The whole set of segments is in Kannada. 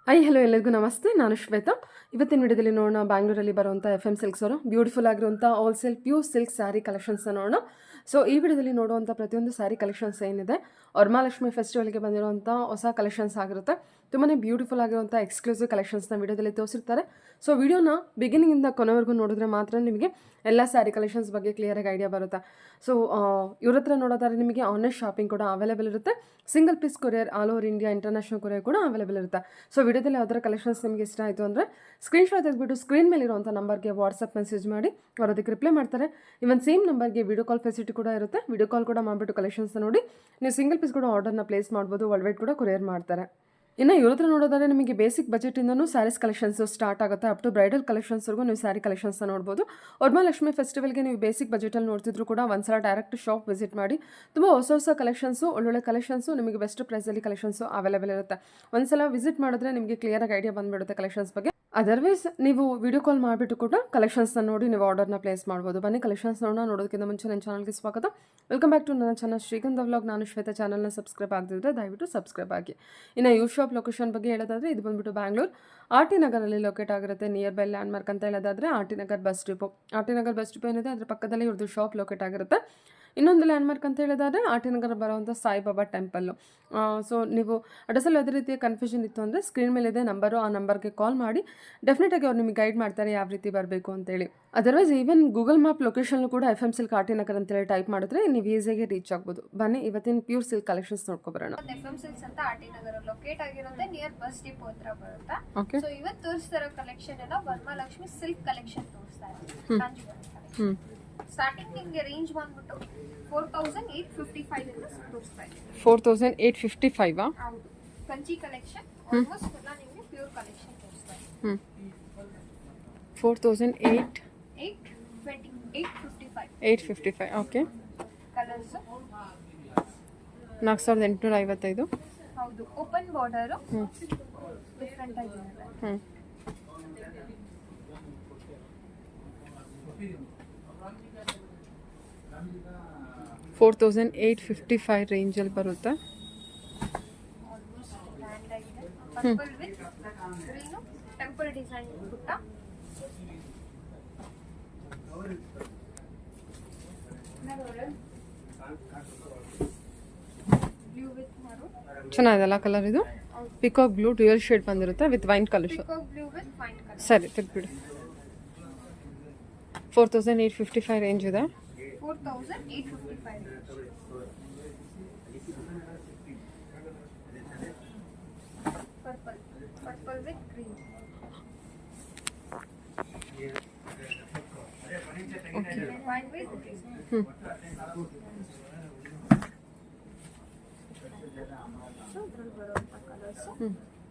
ಹಾಯ್ ಹಲೋ ಎಲ್ಲರಿಗೂ ನಮಸ್ತೆ. ನಾನು ಶ್ವೇತಾ. ಇವತ್ತಿನ ವಿಡಿಯೋದಲ್ಲಿ ನೋಡೋಣ ಬ್ಯಾಂಗ್ಳೂರಲ್ಲಿ ಬರುವಂಥ FM ಸಿಲ್ಕ್ಸ್ ಅವರು ಬ್ಯೂಟಿಫುಲ್ ಆಗಿರುವಂಥ ಹೋಲ್ಸೇಲ್ ಪ್ಯೂರ್ ಸಿಲ್ಕ್ ಸ್ಯಾರಿ ಕಲೆಕ್ಷನ್ಸ್ನ ನೋಡೋಣ. ಸೊ ಈ ವಿಡಿಯೋದಲ್ಲಿ ನೋಡುವಂಥ ಪ್ರತಿಯೊಂದು ಸ್ಯಾರಿ ಕಲೆಕ್ಷನ್ಸ್ ಏನಿದೆ ವರಮಹಾಲಕ್ಷ್ಮಿ ಫೆಸ್ಟಿವಲ್ಗೆ ಬಂದಿರುವಂಥ ಹೊಸ ಕಲೆಕ್ಷನ್ಸ್ ಆಗಿರುತ್ತೆ. ತುಂಬಾ ಬ್ಯೂಟಿಫುಲ್ ಆಗಿರುವಂಥ ಎಕ್ಸ್ಕ್ಲೂಸಿವ್ ಕಲೆಕ್ಷನ್ಸ್ನ ವಿಡಿಯೋದಲ್ಲಿ ತೋರಿಸಿರ್ತಾರೆ. ಸೊ ವಿಡಿಯೋನ ಬಿಗಿನಿಂಗಿಂದ ಕೊನೆವರೆಗೂ ನೋಡಿದ್ರೆ ಮಾತ್ರ ನಿಮಗೆ ಎಲ್ಲ ಸ್ಯಾರಿ ಕಲೆಕ್ಷನ್ಸ್ ಬಗ್ಗೆ ಕ್ಲಿಯರಾಗಿ ಐಡಿಯಾ ಬರುತ್ತೆ. ಸೊ ಇವ್ರ ಹತ್ರ ನೋಡೋದಾದ್ರೆ ನಿಮಗೆ ಆನ್ಲೈನ್ ಶಾಪಿಂಗ್ ಕೂಡ ಅವೈಲೇಬಲ್ ಇರುತ್ತೆ. Single piece courier all over India international courier ಕೂಡ ಅವೈಲೇಬಲ್ ಇರುತ್ತೆ. ಸೊ ವಿಡಿಯೋದಲ್ಲಿ ಯಾವ್ದಾರ ಕಲೆಕ್ಷನ್ಸ್ ನಿಮಗೆ ಇಷ್ಟ ಆಯಿತು ಅಂದರೆ ಸ್ಕ್ರೀನ್ಶಾಟ್ ತೆಗೆದುಬಿಟ್ಟು ಸ್ಕ್ರೀನ್ ಮೇಲೆ ಇರುವಂಥ ನಂಬರ್ಗೆ ವಾಟ್ಸಪ್ ಮೆಸೇಜ್ ಮಾಡಿ ಅವರು ಅದಕ್ಕೆ ರಿಪ್ಲೈ ಮಾಡ್ತಾರೆ. ಇವನ್ ಸೇಮ್ ನಂಬರ್ಗೆ ವಿಡಿಯೋ ಕಾಲ್ ಫೆಸಿಲಿಟಿ ಕೂಡ ಇರುತ್ತೆ. ವಿಡಿಯೋ ಕಾಲ್ ಕೂಡ ಮಾಡಿಬಿಟ್ಟು ಕಲೆಕ್ಷನ್ಸ್ ನೋಡಿ ನೀವು ಸಿಂಗಲ್ ಪೀಸ್ ಕೂಡ ಆರ್ಡರ್ನ ಪ್ಲೇಸ್ ಮಾಡ್ಬೋದು. ವರ್ಲ್ಡ್ ವೈಡ್ ಕೂಡ ಕೊರಿಯರ್ ಮಾಡ್ತಾರೆ. ಇನ್ನು ಇವ್ರ ಹತ್ರ ನೋಡೋದಾದ್ರೆ ನಿಮಗೆ ಬೇಸಿಕ್ ಬಜೆಟಿಂದನೂ ಸ್ಯಾರೀಸ್ ಕಲೆಕ್ಷನ್ಸ್ ಸ್ಟಾರ್ಟ್ ಆಗುತ್ತೆ. ಅಪ್ ಟು ಬ್ರೈಡಲ್ ಕಲೆಕ್ಷನ್ಸ್ವರೆಗೂ ನೀವು ಸ್ಯಾರಿ ಕಲೆಕ್ಷನ್ಸ್ನ ನೋಡ್ಬೋದು. ವರಮಹಾಲಕ್ಷ್ಮಿ ಫೆಸ್ಟಿವಲ್ಗೆ ನೀವು ಬೇಸಿಕ್ ಬಜೆಟಲ್ಲಿ ನೋಡ್ತಿದ್ರು ಕೂಡ ಒಂದ್ಸಲ ಡೈರೆಕ್ಟ್ ಶಾಪ್ ವಿಸಿಟ್ ಮಾಡಿ. ತುಂಬ ಹೊಸ ಕಲೆಕ್ಷನ್ಸು, ಒಳ್ಳೊಳ್ಳೆ ಕಲೆಕ್ಷನ್ಸು, ನಿಮಗೆ ಬೆಸ್ಟ್ ಪ್ರೈಸಲ್ಲಿ ಕಲೆಕ್ಷನ್ಸು ಅವೈಲೇಬಲ್ ಇರುತ್ತೆ. ಒಂದ್ಸಲ ವಿಸಿಟ್ ಮಾಡಿದ್ರೆ ನಿಮಗೆ ಕ್ಲಿಯರಾಗಿ ಐಡಿಯಾ ಬಂದುಬಿಡುತ್ತೆ ಕಲೆಕ್ಷನ್ಸ್ ಬಗ್ಗೆ. ಅದರ್ವೈಸ್ ನೀವು ವಿಡಿಯೋ ಕಾಲ್ ಮಾಡಿಬಿಟ್ಟು ಕೂಡ ಕಲೆಕ್ಷನ್ಸ್ನ ನೋಡಿ ನೀವು ಆರ್ಡರ್ನ ಪ್ಲೇಸ್ ಮಾಡ್ಬೋದು. ಬನ್ನಿ ಕಲೆಕ್ಷನ್ಸ್ ನೋಡೋದಕ್ಕಿಂತ ಮುಂಚೆ ನನ್ನ ಚಾನಲ್ಗೆ ಸ್ವಾಗತ. ವೆಲ್ಕಮ್ ಬ್ಯಾಕ್ ಟು ನನ್ನ ಚಾನಲ್ ಶ್ರೀಗಂಧ ವ್ಲಾಗ್. ನಾನು ಶ್ವೇತಾ. ಚಾನಲ್ನ ಸಬ್ಸ್ಕ್ರೈಬ್ ಆಗದಿದ್ದರೆ ದಯವಿಟ್ಟು ಸಬ್ಸ್ಕ್ರೈಬ್ ಆಗಿ. ಇನ್ನು ಯೂ ಶಾಪ್ ಲೊಕೇಶನ್ ಬಗ್ಗೆ ಹೇಳೋದಾದರೆ ಇದು ಬಂದುಬಿಟ್ಟು ಬ್ಯಾಂಗ್ಳೂರು RT ನಗರಲ್ಲಿ ಲೊಕೇಟ್ ಆಗಿರುತ್ತೆ. ನಿಯರ್ ಬೈ ಲ್ಯಾಂಡ್ ಮಾರ್ಕ್ ಅಂತ ಹೇಳೋದಾದರೆ RT Nagar bus depot. RT Nagar bus depot ಏನಿದೆ ಅದರ ಪಕ್ಕದಲ್ಲಿ ಇವ್ರದ್ದು ಶಾಪ್ ಲೊಕೇಟ್ ಆಗಿರುತ್ತೆ. ಇನ್ನೊಂದು ಲ್ಯಾಂಡ್ ಮಾರ್ಕ್ ಅಂತ ಹೇಳಿದಾದರೆ RT ನಗರ ಬರುವಂಥ ಸಾಯಿಬಾಬಾ ಟೆಂಪಲ್ಲು. ಸೊ ನೀವು ಅಡ್ರೆಸ್ಸಲ್ಲಿ ಯಾವುದೇ ರೀತಿಯ ಕನ್ಫ್ಯೂಷನ್ ಇತ್ತು ಅಂದರೆ ಸ್ಕ್ರೀನ್ ಮೇಲೆ ಇದೆ ನಂಬರು, ಆ ನಂಬರ್ಗೆ ಕಾಲ್ ಮಾಡಿ ಡೆಫಿನೆಟಾಗಿ ಅವ್ರು ನಿಮಗೆ ಗೈಡ್ ಮಾಡ್ತಾರೆ ಯಾವ ರೀತಿ ಬರಬೇಕು ಅಂತೇಳಿ. Otherwise even Google map location ಕೂಡ FM ಸಿಲ್ಕ್ RT ನಗರ್ ಅಂತೇಳಿ ಟೈಪ್ ಮಾಡಿದ್ರೆ ನೀವು ಈಸಿಯಾಗಿ ರೀಚ್ ಆಗ್ಬೋದು. ಬನ್ನಿ ಇವತ್ತಿನ ಪ್ಯೂರ್ ಸಿಲ್ಕ್ ಕಲೆಕ್ಷನ್ಸ್ ನೋಡ್ಕೊಬರೋಣ. FM ಸಿಲ್ಕ್ಸ್ ಅಂತ RT ನಗರ ಲೊಕೇಟ್ ಆಗಿರುತ್ತೆ, ನಿಯರ್ ಬಸ್ ಡಿಪೋ ಹತ್ರ ಬರುತ್ತೆ. ಓಕೆ. ಸೊ ಇವತ್ತು ತೋರಿಸ್ತಿರೋ ಕಲೆಕ್ಷನ್ ಎಲ್ಲ ವರಮಹಾಲಕ್ಷ್ಮಿ ಸಿಲ್ಕ್ ಕಲೆಕ್ಷನ್ ತೋರಿಸ್ತಾ ಇದ್ದೀವಿ. ಕಾಂಜೀವರಂ ಕಲೆಕ್ಷನ್ ಸ್ಟಾರ್ಟಿಂಗ್ ನಿಮಗೆ ರೇಂಜ್ ಬಂದ್ಬಿಟ್ಟು 4855 ಇಂದ ತೋರಿಸ್ತಾ ಇದ್ದೀವಿ. 4855 ಹೌದು. ಕಂಚಿ ಕಲೆಕ್ಷನ್ ಆಲ್ಮೋಸ್ಟ್ ಎಲ್ಲ ನಿಮಗೆ ಪ್ಯೂರ್ ಕಲೆಕ್ಷನ್ ತೋರಿಸ್ತಾ ಇದ್ದೀವಿ. 4855 ಓಕೆ. ಕಲರ್ಸ್ 4855. ಹೌದು. ಓಪನ್ ಬಾರ್ಡರ್ ಡಿಫರೆಂಟ್ ಆಗಿದೆ. 4855 ರೇಂಜಲ್ಲಿ ಬರುತ್ತೆ. ಆಲ್ಮೋಸ್ಟ್ ಗ್ರ್ಯಾಂಡ್ ಆಗಿದೆ. Purple with green temple design ಪುಟ್ಟ. ಬ್ಲೂ ವಿತ್ ಮರೂನ್ ಚೆನ್ನಾಗಿದೆಲ್ಲ ಕಲರ್. ಇದು ಪಿಕಾಕ್ ಬ್ಲೂ ಡ್ಯುಯಲ್ ಶೇಡ್ ಬಂದಿರುತ್ತೆ with wine colour. Peacock blue with wine colour. ಸರಿ ತೆಗ್ದುಬಿಡಿ. 4855 ರೇಂಜ್ ಇದೆ. 4855. Purple with green. Wine with green. So ಇದ್ರಲ್ಲಿ ಬರುವಂಥ ಕಲರ್ಸ್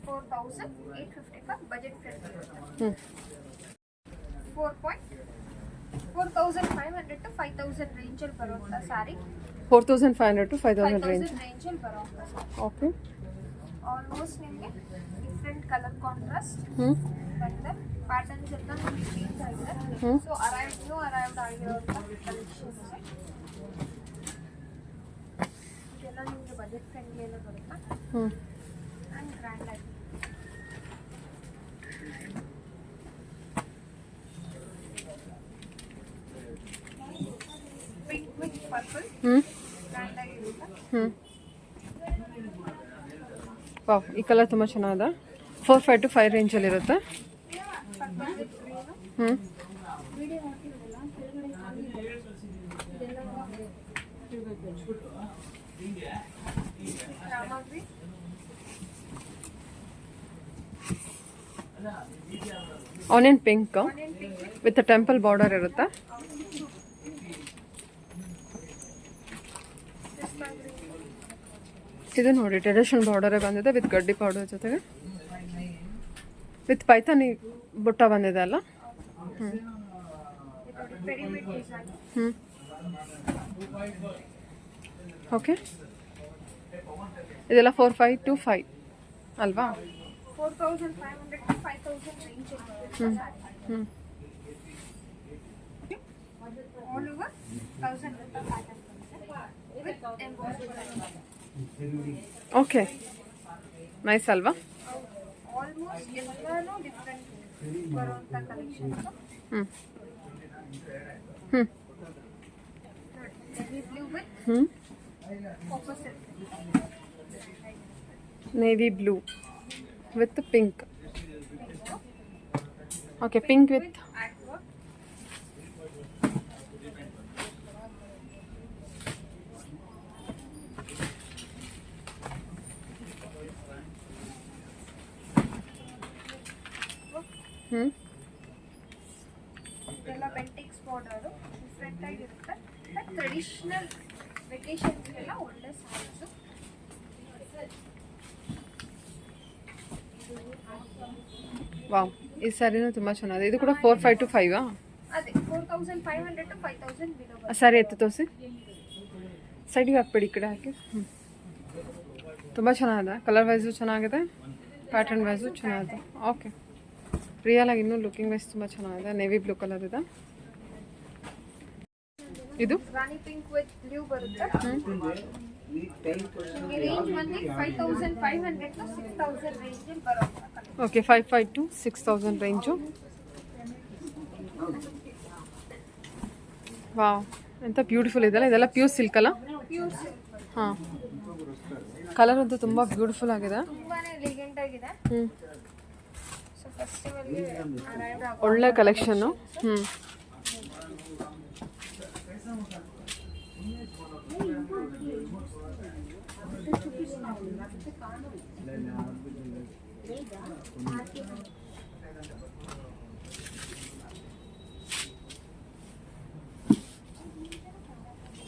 4855 ಬಜೆಟ್ ಫ್ರೆಂಡ್ಲಿ. 4500 to 5000 ರೇಂಜಲ್ಲಿ ಬರುವಂಥ ಸ್ಯಾರಿ. 4500 to 5000 ರೇಂಜ್ ರೇಂಜಲ್ಲಿ ಬರುವಂಥ ಸ್ಯಾರಿ. ಓಕೆ. ಆಲ್ಮೋಸ್ಟ್ ನಿಮಗೆ ಡಿಫ್ರೆಂಟ್ ಕಲರ್ ಕಾಂಟ್ರಾಸ್ಟ್ ಬಂದಿದೆ. ಪ್ಯಾಟರ್ನ್ಸ್ ಎಲ್ಲ ನಿಮಗೆ ಚೇಂಜ್ ಆಗಿದೆ. ಸೊ ಅರೈವ್ಡ್ ಆಗಿರೋಂಥ ಕಲೆಕ್ಷನ್ಸ್ ಇದೆಲ್ಲ ನಿಮಗೆ ಬಜೆಟ್ ಫ್ರೆಂಡ್ಲಿ ಎಲ್ಲ ಬರುತ್ತೆ ಆ್ಯಂಡ್ ಗ್ರ್ಯಾಂಡ್ ಆಗಿದೆ. ಪಿಂಕ್ ವಿತ್ ಪರ್ಪಲ್ ಗ್ರ್ಯಾಂಡ್ ಆಗಿರುತ್ತೆ. ವಾವ್, ಈ ಕಲರ್ ತುಂಬ ಚೆನ್ನಾಗಿದೆ. 45 to 5 ರೇಂಜಲ್ಲಿ ಇರುತ್ತೆ. Purple with green. Rama green. Onion pink onion pink with temple border ಇರುತ್ತೆ. ಇದು ನೋಡಿ ಟ್ರೆಡಿಷನಲ್ ಬಾರ್ಡರೇ ಬಂದಿದೆ ವಿತ್ ಗಡ್ಡಿ ಪೌಡರ್ ಜೊತೆಗೆ ವಿತ್ ಪೈಥಾನಿ ಬುಟ್ಟ ಬಂದಿದೆ ಅಲ್ಲ. Pyramid design. ಓಕೆ. ಇದೆಲ್ಲ 4525 ಅಲ್ವಾ? 4500 to 5000 ರೇಂಜ್ ಇರುತ್ತೆ. All over 1000 pattern with embossed. Okay, nice ಅಲ್ವಾ? ಆಲ್ಮೋಸ್ಟ್ ಎಲ್ಲಾನು ಡಿಫ್ರೆಂಟ್ ಬರುವಂತ ಕಲೆಕ್ಷನ್ಸ್. ಹ್ಞೂ ಹ್ಞೂ ನೆವಿ ಬ್ಲೂ ವಿತ್ ಹ್ಞೂ copper silk. Navy blue with pink. Okay, pink with aqua. ಹ್ಞೂ ಇದೆಲ್ಲ ಬೆಂಟಿಕ್ಸ್ ಬಾರ್ಡರ್ ಡಿಫ್ರೆಂಟ್ ಆಗಿರುತ್ತೆ. ಬಟ್ ಟ್ರೆಡಿಷನಲ್ ವೆಕೇಶನ್ಸ್ಗೆಲ್ಲ ಒಳ್ಳೆ ಸ್ಯಾರೀಸು. ವಾವ್, ಈ ಸ್ಯಾರಿನೂ ತುಂಬ ಚೆನ್ನಾಗಿದೆ. ಇದು ಕೂಡ 4,500 to 5 ಅದೇ 4,500 to 5,000 ಬಿಲೋ ಬರುತ್ತೆ. ಸ್ಯಾರಿ ಎತ್ತು ತೋರಿಸಿ, ಸೈಡಿಗೆ ಹಾಕ್ಬೇಡಿ, ಈ ಕಡೆ ಹಾಕಿ. ಹ್ಞೂ, ತುಂಬ ಚೆನ್ನಾಗಿದೆ. ಕಲರ್ ವೈಸು ಚೆನ್ನಾಗಿದೆ, ಪ್ಯಾಟರ್ನ್ ವೈಸು ಚೆನ್ನಾಗಿದೆ. ಓಕೆ, ರಿಯಲ್ ಆಗಿ ಇನ್ನೂ ಲುಕಿಂಗ್ ವೈಸ್ ತುಂಬ ಚೆನ್ನಾಗಿದೆ. ನೇವಿ ಬ್ಲೂ ಕಲರ್ ಇದೆ. ಇದು ರಾಣಿ ಪಿಂಕ್ ವಿತ್ ಬ್ಲೂ ಬರುತ್ತೆ. ನಿಮಗೆ ರೇಂಜ್ ಬಂದು 5,500 to 6,000 ರೇಂಜಲ್ಲಿ ಬರುತ್ತೆ. Okay, 5,500 to 6,000 range. ವಾವ್, ಎಂಥ ಬ್ಯೂಟಿಫುಲ್ ಇದೆಲ್ಲ. ಇದೆಲ್ಲ ಪ್ಯೂರ್ ಸಿಲ್ಕ್ ಅಲ್ಲ? Pure silk. ಹಾಂ, ಕಲರ್ ಅಂತೂ ತುಂಬ ಬ್ಯೂಟಿಫುಲ್ ಆಗಿದೆ. ತುಂಬಾನೇ ಎಲಿಗೆಂಟ್ ಆಗಿದೆ. ಹ್ಞೂ, ಸೊ ಫೆಸ್ಟಿವಲ್ಗೆ ಅರೈವ್ ಆಗೋ ಒಳ್ಳೆ ಕಲೆಕ್ಷನ್ನು. ಹ್ಞೂ,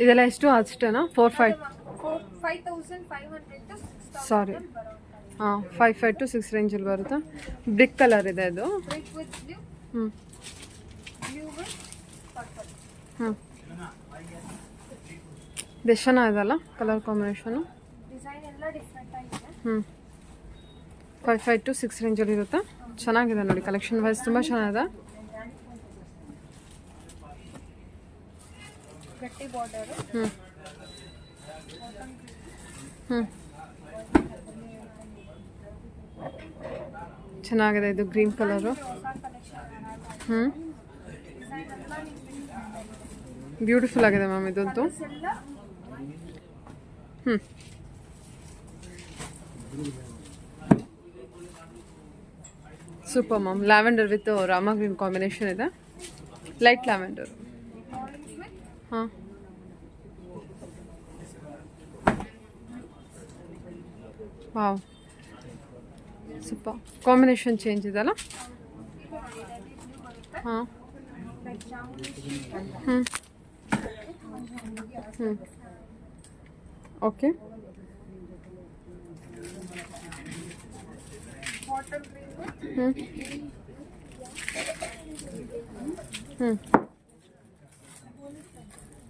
ಇದೆಲ್ಲ ಎಷ್ಟು ಅಷ್ಟೇನಾ? 5,500 to 6,000 ಸಾರಿ, ಬರುತ್ತೆ. ಹಾಂ, 5,500 to 6 ರೇಂಜಲ್ಲಿ ಬರುತ್ತೆ. ಬ್ರಿಕ್ ಕಲರ್ ಇದೆ ಅದು. ಬ್ರಿಕ್ ವಿತ್ ಬ್ಲೂ, ಹ್ಞೂ ಬ್ಲೂ ವಿತ್ ಪರ್ಪಲ್. ಹ್ಞೂ, ಇದು ಚೆನ್ನಾಗಿದೆಲ್ಲ ಕಲರ್ ಕಾಂಬಿನೇಷನು. ಡಿಸೈನ್ ಎಲ್ಲ ಡಿಫ್ರೆಂಟ್ ಆಗಿದೆ. ಹ್ಞೂ, 5,500 to 6 ರೇಂಜಲ್ಲಿ ಇರುತ್ತೆ. ಚೆನ್ನಾಗಿದೆ ನೋಡಿ, ಕಲೆಕ್ಷನ್ ವೈಸ್ ತುಂಬ ಚೆನ್ನಾಗಿದೆ. ಗಟ್ಟಿ ಬಾರ್ಡರ್. ಹ್ಞೂ ಹ್ಞೂ, ಚೆನ್ನಾಗಿದೆ. ಇದು ಗ್ರೀನ್ ಕಲರು. ಹೊಸ ಕಲೆಕ್ಷನ್ ಹ್ಞೂ, ಡಿಸೈನ್ ಎಲ್ಲ ಬ್ಯೂಟಿಫುಲ್ ಆಗಿದೆ ಮ್ಯಾಮ್ ಇದಂತೂ. ಎಲ್ಲ ಹ್ಞೂ, super ma'am. Lavender with Rama green combination ಇದೆ. Light lavender. ಆರೆಂಜ್ ವಿತ್ ಹಾಂ, ವಾವ್, ಸೂಪರ್ ಕಾಂಬಿನೇಷನ್ ಚೇಂಜ್ ಇದೆಲ್ಲ. ಇದು ನೋಡಿ ನೆವಿ ಬ್ಲೂ ಬರುತ್ತೆ. ಹಾಂ, ಲೈಕ್ ಜಾಮೂನಿ ಹ್ಞೂ ಹ್ಞೂ, ಓಕೆ. ಬಾಟಲ್ ಗ್ರೀನ್ ವಿತ್ ಹ್ಞೂ ಹ್ಞೂ,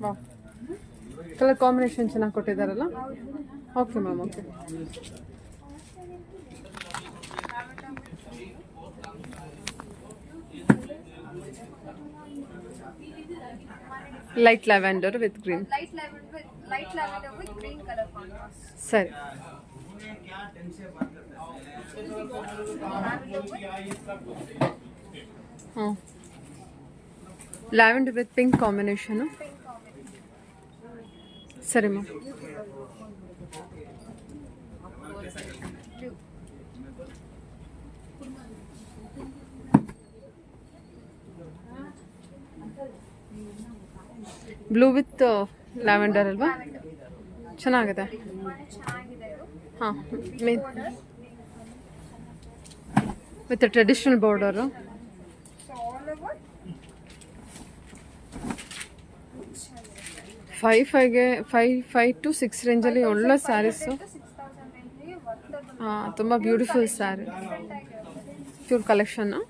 ವಾವ್, ಕಲರ್ ಕಾಂಬಿನೇಷನ್ ಚೆನ್ನಾಗಿ ಕೊಟ್ಟಿದ್ದಾರಲ್ಲ. Okay ma'am, okay. Light lavender with green. Light lavender with green colour contrast. ಸರಿ, ಹ್ಞೂ, lavender with pink combination. Pink combination. ಸರಿ ma'am. Blue blue with lavender ಅಲ್ವಾ? ಚೆನ್ನಾಗಿದೆ. ತುಂಬಾನೇ ಚೆನ್ನಾಗಿದೆ ಇದು. ಹಾಂ, border with traditional border. So all over 5,500 to 6 ರೇಂಜಲ್ಲಿ ಒಳ್ಳೆ ಸ್ಯಾರೀಸು. 6,000 ರೇಂಜ್ಗೆ ವರ್ತಬಲ್. ಹಾಂ, ತುಂಬ ಬ್ಯೂಟಿಫುಲ್ ಸ್ಯಾರಿ. ಡಿಫ್ರೆಂಟ್ ಆಗಿರುತ್ತೆ. ಪ್ಯೂರ್ ಕಲೆಕ್ಷನ್ನು.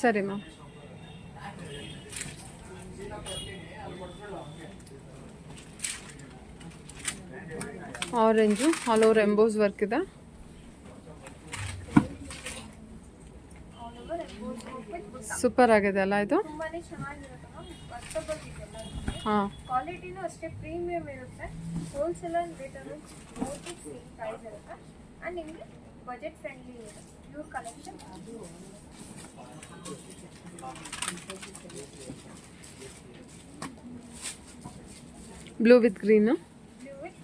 ಸರಿ ma'am. Orange all over emboss work ಇದೆ. ಆಲ್ ಓವರ್ ಎಂಬೋಸ್ ವಿತ್ ಬುಟ್ಟ. ಸೂಪರ್ ಆಗಿದೆ ಅಲ್ಲ ಇದು? ತುಂಬಾನೇ ಚೆನ್ನಾಗಿರುತ್ತೆ ಮ್ಯಾಮ್. ವರ್ತಬಲ್ ಇದೆಲ್ಲ. ಹಾಂ, ಕ್ವಾಲಿಟಿನೂ ಅಷ್ಟೇ ಪ್ರೀಮಿಯಂ ಇರುತ್ತೆ. Wholesale retail both same price ಇರುತ್ತೆ. ಆ್ಯಂಡ್ ನಿಮಗೆ ಬಜೆಟ್ ಫ್ರೆಂಡ್ಲಿ ಇದೆ pure collection. Blue with green. Blue with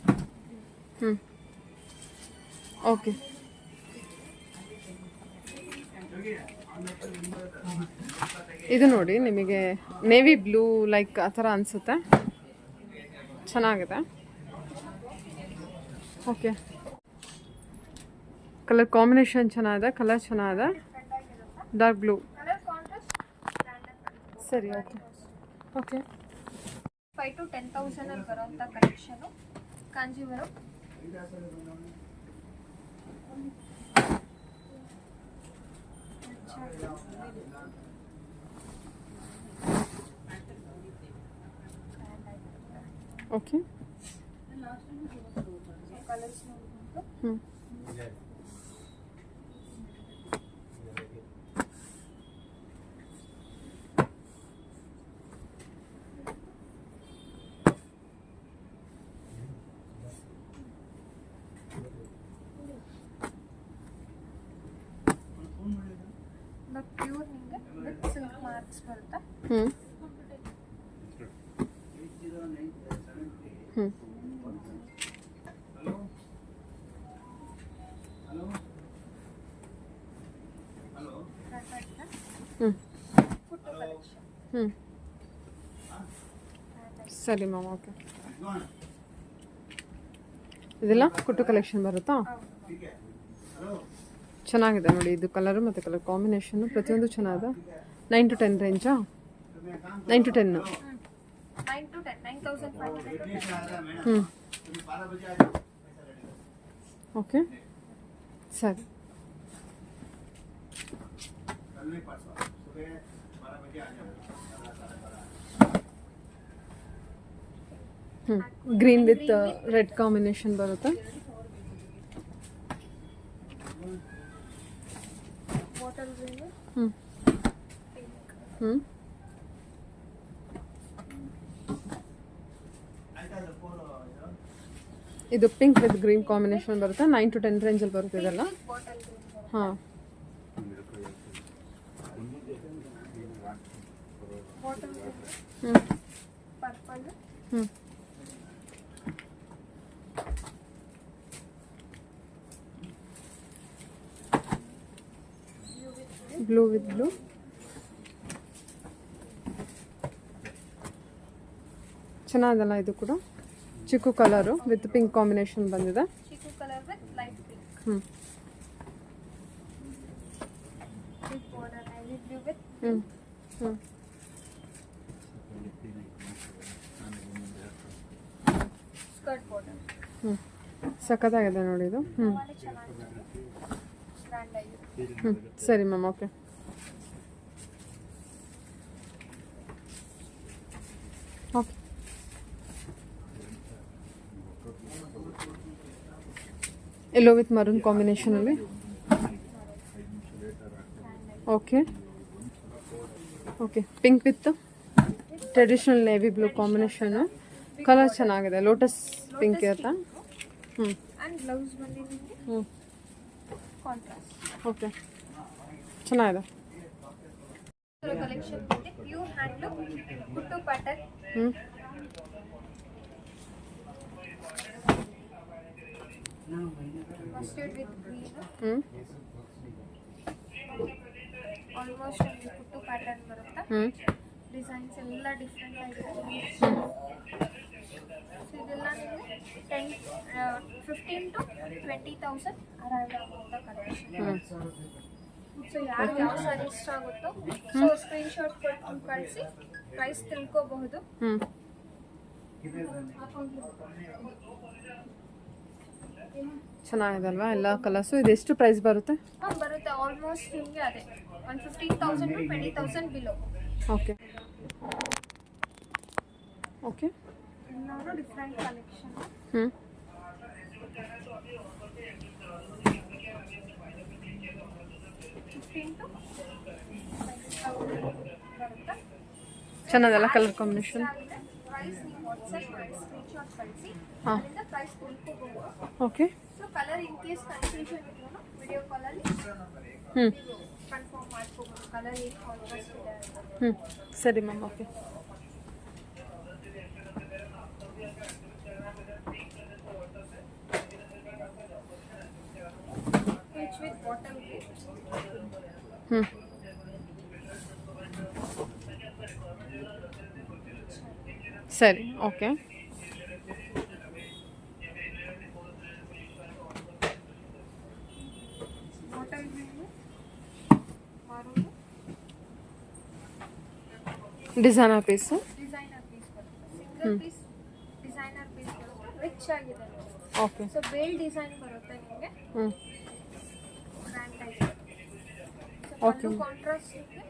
okay. ಇದು ನೋಡಿ ನಿಮಗೆ ನೇವಿ ಬ್ಲೂ ಲೈಕ್ ಆ ಥರ ಅನಿಸುತ್ತೆ, ಚೆನ್ನಾಗಿದೆ. ಓಕೆ, ಕಲರ್ ಕಾಂಬಿನೇಷನ್ ಚೆನ್ನಾಗಿದೆ, ಕಲರ್ ಚೆನ್ನಾಗಿದೆ, ಡಿಫ್ರೆಂಟ್ ಆಗಿರುತ್ತೆ. Dark blue. Colour contrast branded. ಸರಿ, ಓಕೆ ಓಕೆ. 5 to 10,000 ಅಲ್ಲಿ ಬರುವಂಥ ಕಲೆಕ್ಷನು ಕಾಂಜೀವರಂ. ಓಕೆ. ಕಲರ್ಸ್ ನೋಡ್ಬೋದು. ಹ್ಞೂ ಪ್ಯೂರ್ ನಿಮಗೆ ವಿತ್ ಸಿಲ್ಕ್ ಮಾರ್ಕ್ಸ್ ಬರುತ್ತೆ. ಹ್ಞೂ ಹ್ಞೂ ಹ್ಞೂ ಫುಟ್ಟು ಕಲೆಕ್ಷನ್. ಹ್ಞೂ ಸರಿ ಮ್ಯಾಮ್, ಓಕೆ. ಇದೆಲ್ಲ ಕುಟ್ಟು ಕಲೆಕ್ಷನ್ ಬರುತ್ತಾ? ಚೆನ್ನಾಗಿದೆ ನೋಡಿ, ಇದು ಕಲರು ಮತ್ತು ಕಲರ್ ಕಾಂಬಿನೇಷನ್ನು ಪ್ರತಿಯೊಂದು ಚೆನ್ನಾಗಿದೆ. 9 to 10 ರೇಂಜಾ? 9 to 10. 9 to 10, 9,500 to 10,000. ಹ್ಞೂ ಓಕೆ ಸರಿ. ಹ್ಞೂ ಗ್ರೀನ್ ವಿತ್ ರೆಡ್ ಕಾಂಬಿನೇಷನ್ ಬರುತ್ತೆ. ಬಾಟಲ್ ಗ್ರೀನ್, ಹ್ಞೂ ಪಿಂಕ್. ಹ್ಞೂ ಇದು ಪಿಂಕ್ ವಿತ್ ಗ್ರೀನ್ ಕಾಂಬಿನೇಷನ್ ಬರುತ್ತೆ. 9 to 10 ರೇಂಜಲ್ಲಿ ಬರುತ್ತೆ ಇದೆಲ್ಲ. ಬಾಟಲ್ ಗ್ರೀನ್ ಬರುತ್ತೆ. ಹಾಂ ಬಾಟಲ್ ಗ್ರೀನ್, ಹ್ಞೂ ಪರ್ಪಲ್, ಹ್ಞೂ blue blue with with blue. ಚೆನ್ನಾಗಲ್ಲ ಇದು ಕೂಡ, chikoo colour with pink combination ಬಂದಿದೆ. Chikoo colour with light pink. ಹ್ಞೂ big border ivy blue with ಹ್ಞೂ ಹ್ಞೂ ಸ್ಕರ್ಟ್ ಬಾರ್ಡರ್. ಹ್ಞೂ ಸಖತ್ತಾಗಿದೆ ನೋಡಿ ಇದು. ಹ್ಞೂ ತುಂಬಾನೇ ಚೆನ್ನಾಗಿದೆ, ಗ್ರ್ಯಾಂಡ್ ಆಗಿದೆ. ಹ್ಞೂ ಸರಿ ma'am, okay. Okay yellow with maroon ಕಾಂಬಿನೇಷನಲ್ಲಿ. Okay okay pink with traditional navy blue combination. Colour ಚೆನ್ನಾಗಿದೆ, ಲೋಟಸ್ ಪಿಂಕ್ ಇರುತ್ತಾ? ಹ್ಞೂ ಆ್ಯಂಡ್ ಬ್ಲೌಸ್ ಬಂದು ನಿಮಗೆ ಹ್ಞೂ ಕಾಂಟ್ರಾಸ್ಟ್. ಓಕೆ ಚೆನ್ನಾಗಿದೆ. ಕಲೆಕ್ಷನ್ ಬಂದು ಪ್ಯೂರ್ ಹ್ಯಾಂಡ್ಲೂಮ್ ಕುಟ್ಟು ಪ್ಯಾಟರ್ನ್. ಹ್ಞೂ ಮಸ್ಟರ್ಡ್ ವಿತ್ ಗ್ರೀನ್, ಹ್ಞೂ ಆಲ್ಮೋಸ್ಟ್ ನಿಮಗೆ ಕುಟ್ಟು ಪ್ಯಾಟರ್ನ್ ಬರುತ್ತೆ. ಹ್ಞೂ ಡಿಸೈನ್ಸ್ ಎಲ್ಲ ಡಿಫ್ರೆಂಟ್ ಆಗಿದೆ. ಸೊ ಇದೆಲ್ಲ ನಿಮಗೆ 15 to 20,000 ಅರೌಂಡ್ ಆಗುವಂಥ ಕಲೆಕ್ಷನ್. ಹ್ಞೂ ಸೊ ಯಾರು ಯಾವ ಸಾರಿ ಇಷ್ಟ ಆಗುತ್ತೋ ಸೊ ಸ್ಕ್ರೀನ್ಶಾಟ್ ಕೊಟ್ಟು ಕಳಿಸಿ ಪ್ರೈಸ್ ತಿಳ್ಕೋಬಹುದು. ಹ್ಞೂ ಚೆನ್ನಾಗಿದೆ ಅಲ್ವಾ ಎಲ್ಲ ಕಲರ್ಸು? ಇದು ಎಷ್ಟು ಪ್ರೈಸ್ ಬರುತ್ತೆ? ಬರುತ್ತೆ ಆಲ್ಮೋಸ್ಟ್ ನಿಮಗೆ ಅದೇ 15,000 to 20,000 ಬಿಲೋ. ಓಕೆ ಓಕೆ ಎಲ್ಲರೂ ಡಿಫ್ರೆಂಟ್ ಕಲೆಕ್ಷನ್. ಹ್ಞೂ 15 to 20,000 ಬರುತ್ತೆ. ಚೆನ್ನಾಗಲ್ಲ ಕಲರ್ ಕಾಂಬಿನೇಷನ್? ಪ್ರೈಸ್ ನೀವು ವಾಟ್ಸಪ್ ಮಾಡಿ ಸ್ಕ್ರೀನ್ಶಾಟ್ ಕಳಿಸಿ ಹಾಂ ಅದರಿಂದ ಪ್ರೈಸ್ ತಿಳ್ಕೋಬಹುದು. Okay so colour in case confusion ಇದ್ರೂ ವಿಡಿಯೋ ಕಾಲಲ್ಲಿ ಹ್ಞೂ ಕನ್ಫರ್ಮ್ ಮಾಡ್ಕೋಬೋದು ಕಲರ್ ಏನು ಕಾಂಟ್ರಾಸ್ಟ್ ಇದೆ ಅಂತ. ಹ್ಞೂ ಸರಿ ma'am okay. Each with bottom grip. ಹ್ಞೂ ಸರಿ okay. Bottom grip maroon designer piece. Designer piece ಬರುತ್ತೆ. ಸಿಂಗಲ್ ಪೀಸ್ ಡಿಸೈನರ್ ಪೀಸ್ ಬರುತ್ತೆ. ರಿಚ್ ಆಗಿದೆ ನೋಡಿ. ಓಕೆ. ಸೊ ಬೇಲ್ ಡಿಸೈನ್ ಬರುತ್ತೆ ನಿಮಗೆ. ಹ್ಞೂ ಗ್ರ್ಯಾಂಡ್ ಆಗಿದೆ. Okay. ಸೊ ಕಾಂಟ್ರಾಸ್ಟ್ ಇದೆ.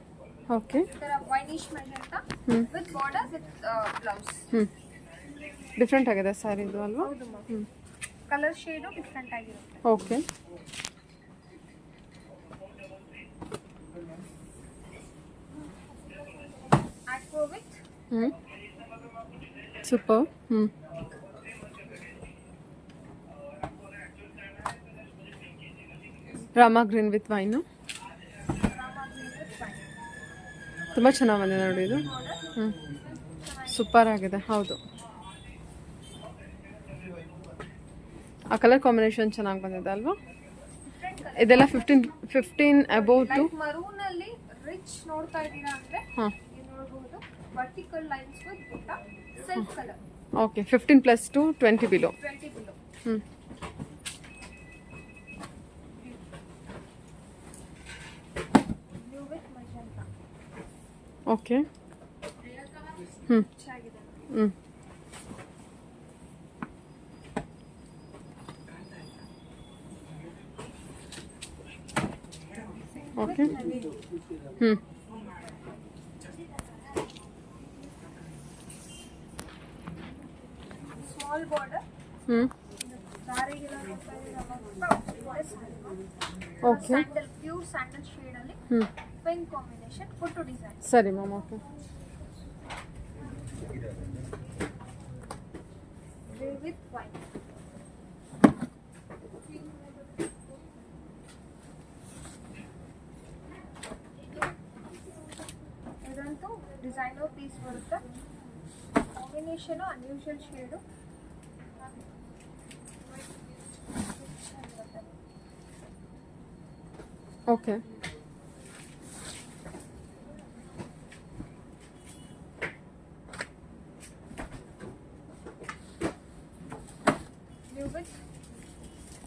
ಓಕೆ. ಈ ಥರ winish magenta hmm. With border with blouse. ಹ್ಞೂ ಡಿಫ್ರೆಂಟ್ ಆಗಿದೆ ಸ್ಯಾರಿ ಇದು ಅಲ್ವಾ? ಹೌದು ಮ್ಯಾಮ್. ಹ್ಞೂ ಕಲರ್ ಶೇಡು ಡಿಫ್ರೆಂಟ್ ಆಗಿರುತ್ತೆ. ಓಕೆ. ಆಕ್ವಾ ವಿತ್ ಹ್ಞೂ ಸೂಪರ್. ಹ್ಞೂ Rama green with wine Rama green with wine ತುಂಬ ಚೆನ್ನಾಗಿ ಬಂದಿದೆ ನೋಡಿ ಇದು. ಹ್ಞೂ ಸೂಪರ್ ಆಗಿದೆ. ಹೌದು ಆ ಕಲರ್ ಕಾಂಬಿನೇಷನ್ ಚೆನ್ನಾಗಿ ಬಂದಿದೆ ಅಲ್ವಾ? Different colour. ಇದೆಲ್ಲ 15 ಅಬೌವ್ ಟು. ಲೈಕ್ ಮರೂನ್ ಅಲ್ಲಿ ರಿಚ್ ನೋಡ್ತಾ ಇದ್ದೀರಾ ಅಂದ್ರೆ ಹಾಂ ನೀವು ನೋಡಬಹುದು ವರ್ಟಿಕಲ್ ಲೈನ್ಸ್ ವಿತ್ ಬುಟ್ಟ self colour okay. 15 plus two 20 below. 20 below. ಹ್ಞೂ ಬ್ಲೂ ವಿತ್ ಮಜೆಂಟಾ ಓಕೆ. ಹ್ಞೂ ಚೆನ್ನಾಗಿದೆ. ಹ್ಞೂ ಓಕೆ. ಹ್ಞೂ ಸ್ಮಾಲ್ ಬಾರ್ಡರ್ ಹ್ಞೂ ದಾರಿಗೆಲ್ಲ ನೋಡ್ತಾ ಇದ್ದೀರಾ okay. Sandal pure sandal shade ಅಲ್ಲಿ ಹ್ಞೂ ಪಿಂಕ್ ಕಾಂಬಿನೇಷನ್ ಫೋಟೋ ಡಿಸೈನ್ ಸರಿ ma'am okay. Grey with white. ಇದಂತೂ ಡಿಸೈನರ್ ಪೀಸ್ ಬರುತ್ತೆ. Combination unusual shade. Okay. Blue with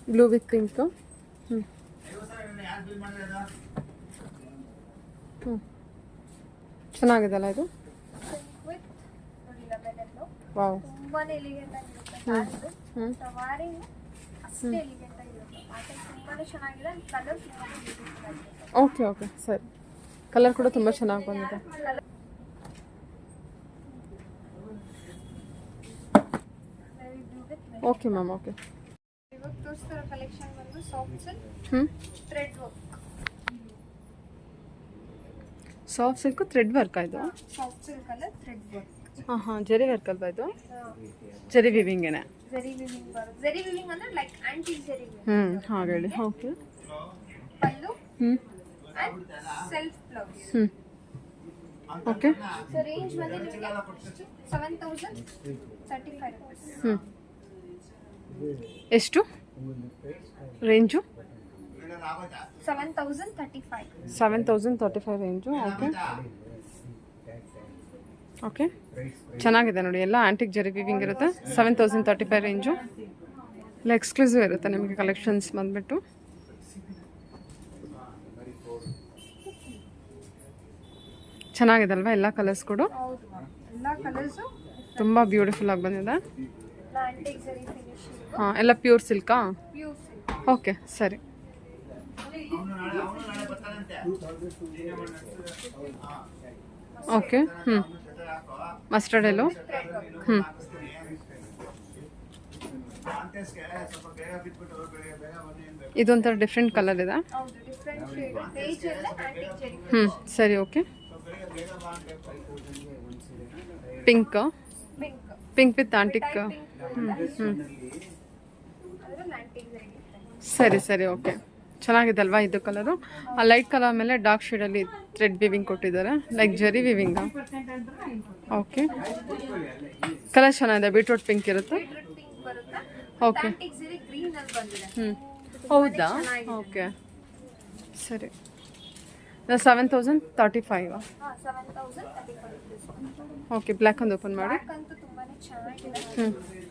blue with pink. ಹ್ಞೂ ಹ್ಞೂ ಚೆನ್ನಾಗಿದೆಲ್ಲ ಇದು. ಪಿಂಕ್ ವಿತ್ ನೋಡಿ ಲೆಮನ್ ಎಲ್ಲೋ. ವಾವ್. ತುಂಬಾನೇ ಎಲಿಗೆಂಟ್ ಆಗಿರುತ್ತೆ ಹ್ಮ್. ಸ್ಯಾರಿದು. ಹ್ಞೂ ಸವಾರಿ ಅಷ್ಟೇ ಎಲಿಗೆಂಟ್ ಆಗಿರುತ್ತೆ. ಪ್ಯಾಟರ್ನ್ ತುಂಬಾನೇ ಚೆನ್ನಾಗಿದೆ. ಕಲರ್ ತುಂಬಾನೇ ಬ್ಯೂಟಿಫುಲ್ ಆಗಿದೆ. ಓಕೆ ಓಕೆ ಸರಿ. ಕಲರ್ ಕೂಡ ತುಂಬ ಚೆನ್ನಾಗಿ ಬಂದಿದೆ. Okay ma'am okay. ಇವಾಗ ತೋರಿಸ್ತಿರೋ ಕಲೆಕ್ಷನ್ ಬಂದು ಸಾಫ್ಟ್ ಸಿಲ್ಕ್ ಹ್ಞೂ thread work. Soft silk thread work ಇದು. ಸಾಫ್ಟ್ ಸಿಲ್ಕ್ ಅಲ್ಲ ಥ್ರೆಡ್ ವರ್ಕ್. ಹಾಂ ಹಾಂ ಜರಿ ವರ್ಕ್ ಅಲ್ವಾ ಇದು? ಜರಿ ವಿವಿಂಗೇನೆ. ಜರಿ ವಿವಿಂಗ್ ಬರುತ್ತೆ. ಜರಿ ವಿವಿಂಗ್ ಅಂದ್ರೆ ಲೈಕ್ ಆಂಟಿ ಜರಿ ವಿವಿಂಗ್. ಹ್ಞೂ ಹಾಗೆ ಹೇಳಿ. ಓಕೆ. ಪಲ್ಲು ಹ್ಞೂ ಅಂಡ್ ಸೆಲ್ಫ್ ಬ್ಲೌಸ್. ಹ್ಞೂ ಓಕೆ. ಸೊ ರೇಂಜ್ ಬಂದು ನಿಮಗೆ 7035 rupees. ಹ್ಞೂ ಎಷ್ಟು ರೇಂಜು? 7035. 7035 ರೇಂಜು. ಓಕೆ ಓಕೆ ಚೆನ್ನಾಗಿದೆ ನೋಡಿ. ಎಲ್ಲ ಆ್ಯಂಟಿಕ್ ಜರಿ ವಿವಿಂಗ್ ಇರುತ್ತೆ. 7035 ರೇಂಜು. ಎಲ್ಲ ಎಕ್ಸ್ಕ್ಲೂಸಿವ್ ಇರುತ್ತೆ ನಿಮಗೆ ಕಲೆಕ್ಷನ್ಸ್ ಬಂದುಬಿಟ್ಟು. ಚೆನ್ನಾಗಿದೆ ಅಲ್ವಾ ಎಲ್ಲ ಕಲರ್ಸ್ ಕೂಡ? ಹೌದು ಮ್ಯಾಮ್. ಎಲ್ಲ ಕಲರ್ಸು ತುಂಬ ಬ್ಯೂಟಿಫುಲ್ ಆಗಿ ಬಂದಿದೆ. ಆಂಟಿಕ್ ಜರಿ ಫಿನಿಶಿಂಗ್. ಹಾಂ ಎಲ್ಲ ಪ್ಯೂರ್ ಸಿಲ್ಕಾ? Pure silk. ಓಕೆ ಸರಿ. ಓಕೆ. ಹ್ಞೂ ಮಸ್ಟರ್ಡ್ ಎಲ್ಲೋ. ಹ್ಞೂ ಇದೊಂಥರ ಡಿಫ್ರೆಂಟ್ ಕಲರ್ ಇದೆ. ಹೌದು ಡಿಫ್ರೆಂಟ್ ಶೇಡ್. ಪೇಜ್ ಎಲ್ಲ ಆಂಟಿಕ್ ಜರಿ. ಹ್ಞೂ ಸರಿ okay. Pink pink. Pink with antique. Pink ಹ್ಞೂ ಹ್ಞೂ ಅದ್ರಲ್ಲಿ ಆಂಟಿಕ್ ಜರಿ ಡಿಫ್ರೆಂಟ್. ಸರಿ ಸರಿ ಓಕೆ ಚೆನ್ನಾಗಿದೆ ಅಲ್ವಾ ಇದು ಕಲರು? ಆ ಲೈಟ್ ಕಲರ್ ಮೇಲೆ ಡಾರ್ಕ್ ಶೇಡಲ್ಲಿ ಥ್ರೆಡ್ ವಿವಿಂಗ್ ಕೊಟ್ಟಿದ್ದಾರೆ, ಲೈಕ್ ಜರಿ ವಿವಿಂಗ್. ಓಕೆ, ಕಲರ್ ಚೆನ್ನಾಗಿದೆ, ಬೀಟ್ರೂಟ್ ಪಿಂಕ್ ಇರುತ್ತೆ. ಬೀಟ್ರೂಟ್ ಪಿಂಕ್ ಬರುತ್ತೆ. ಓಕೆ, ಪ್ಲಾಸ್ಟಿಕ್ ಜರಿ ಗ್ರೀನ್ ಅಲ್ಲಿ ಬಂದಿದೆ. ಹೌದಾ? ಓಕೆ, ಸರಿ. 7035. ಹಾ 7035 rupees. ಓಕೆ, ಬ್ಲ್ಯಾಕ್ ಒಂದು ಓಪನ್ ಮಾಡಿ. ಬ್ಲ್ಯಾಕ್ ಅಂತೂ ತುಂಬಾನೇ ಚೆನ್ನಾಗಿದೆ.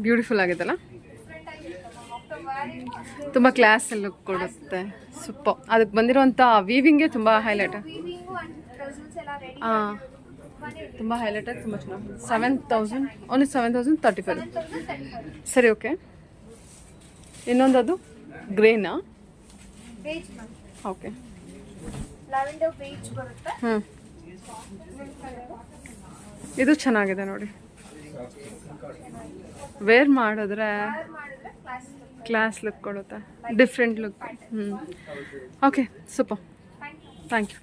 ಬ್ಯೂಟಿಫುಲ್ ಆಗಿದೆಲ್ಲ, ಡಿಫ್ರೆಂಟ್ ಆಗಿರುತ್ತೆ. ಆಫ್ಟರ್ ವೇರಿಂಗ್ ತುಂಬ ಕ್ಲಾಸ್ ಲುಕ್ ಕೊಡುತ್ತೆ. ಸೂಪರ್. ಅದಕ್ಕೆ ಬಂದಿರುವಂಥ ವೀವಿಂಗ್ಗೆ ತುಂಬ ಹೈಲೈಟ್. ವೀವಿಂಗು ಅಂಡ್ ಟಸಲ್ಸ್ ಎಲ್ಲ ರೆಡಿ ಹಾಂ, ತುಂಬಾನೇ ತುಂಬ ಹೈಲೈಟ್ ಆಗಿ ತುಂಬ ಚೆನ್ನಾಗಿ. 7000, ಓನ್ಲಿ 7035. 7035. ಸರಿ, ಓಕೆ. ಇನ್ನೊಂದು ಅದು ಗ್ರೇನಾ? Beige ma'am, okay. Lavender beige ಬರುತ್ತೆ. ಹ್ಞೂ, ಇದು ಚೆನ್ನಾಗಿದೆ ನೋಡಿ. ವೇರ್ ಮಾಡಿದ್ರೆ ವೇರ್ ಮಾಡಿದ್ರೆ ಕ್ಲಾಸ್ ಲುಕ್ ಕೊಡುತ್ತೆ, different look. Okay, super. Thank you. Thank you.